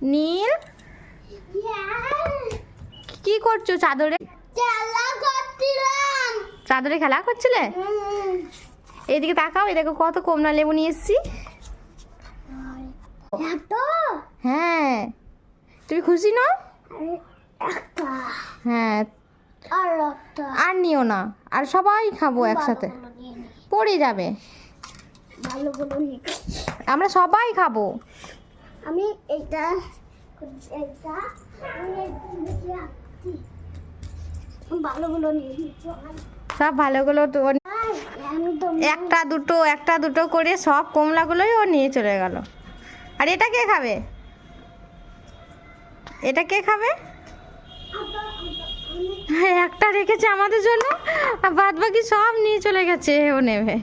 নীল কি করছো? চাদরে চাদরে খেলা করছিলে? এইদিকে তাকাও, এই দেখো কত কমলা লেবু নিয়ে এসেছি। হ্যাঁ, তুমি খুশি না? হ্যাঁ, আর নিও না, আর সবাই খাবো একসাথে, পড়ে যাবে। আমরা সবাই খাবো। আমি এটা ভালোগুলো নিয়ে সব ভালোগুলো তো একটা দুটো করে সব কমলাগুলোই ও নিয়ে চলে গেল। আর এটা কে খাবে? এটা কে খাবে? একটা রেখেছে আমাদের জন্য, আর বাদ বাকি সব নিয়ে চলে গেছে, ও নেবে।